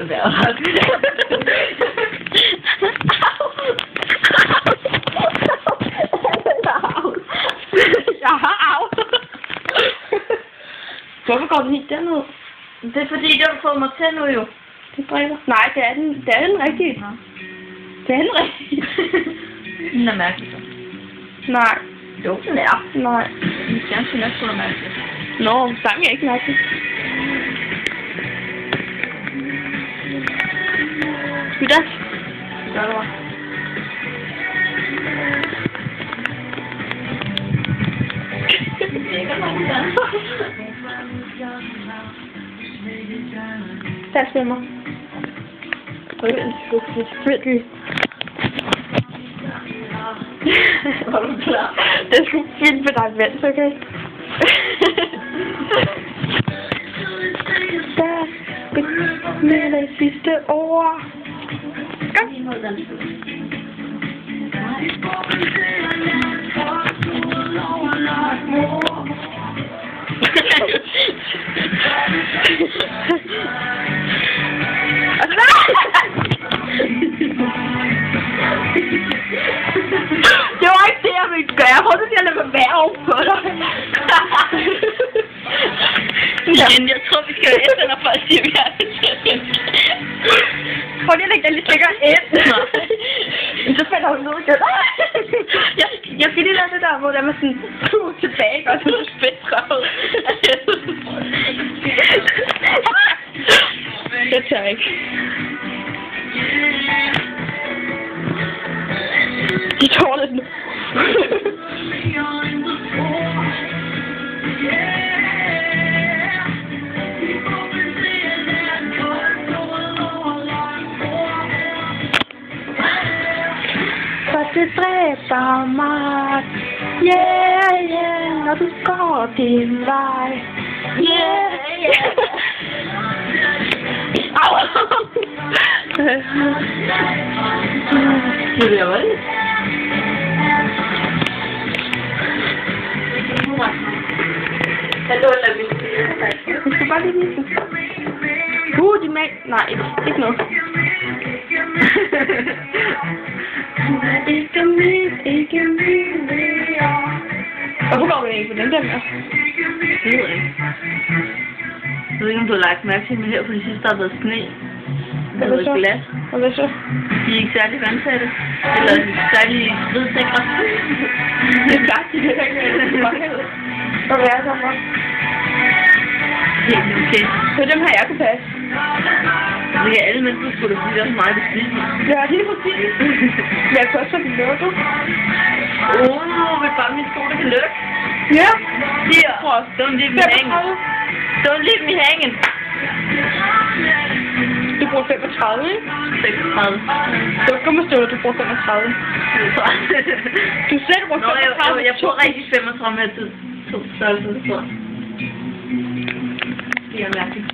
Det er ret. Jeg har af. Hvorfor går den helt derned? Det er fordi, den har fået mig til nu jo. Det drikker. Nej, det er den rigtige. Ja. Det er den rigtige. Den er mærkelig så. Nej. Jo, den er. Nej. Den fjernsyn er sgu da mærkelig. Nå, sangen er ikke mærkelig. Skal vi danse? Det gør du bare. Dans med mig. Selvfølgelig. Var du klar? Det er sgu fint med dig, Vens, okay? Der med det sidste ord. Kom. Det var ikke det, jeg ville gøre. Jeg prøvede at lade mig være over på dig. Igen, jeg tror, vi skal være efter, når folk siger, vi har det. Prøv lige at lægge den lidt længere ind. Så falder hun ned igen. Jeg skal lige lade det der, hvor der var sådan tilbage, og så er du spændt røvet. Det tør jeg ikke. De tårer lidt nu. For det dræber mig. Yeah, yeah, når du går din vej. Yeah, yeah. Au! Det bliver vel? Hallo, lad mig se. Jeg skal bare lige vise den. De mag... Nej, ikke noget. Ikke min mere. Hvorfor går du ikke på den der mere? Det ved jeg ikke. Jeg ved ikke, om du har lagt mærke til, men her på det sidste, der har været sne. Der har været glas. Og hvad så? De er ikke særlig vandtætte. Eller særlig vedsikre. Det er klart, de er ikke mange. Og hvad er det så for? Helt okay. Så dem har jeg kunne passe. Det er alle mennesker, skulle da sige, det er så meget besvigt. Ja, lige præcis. Men jeg kan også blive lukket. Vil bare min sko, der kan lukke. Ja. Her. Don't leave me hanging. Don't leave me hanging. Du bruger 35, ikke? 36. Så kommer stå, at du bruger 35. Du selv bruger 35. Nå, jeg bruger rigtig 35 med to størrelser, tror jeg. Det er mærkeligt.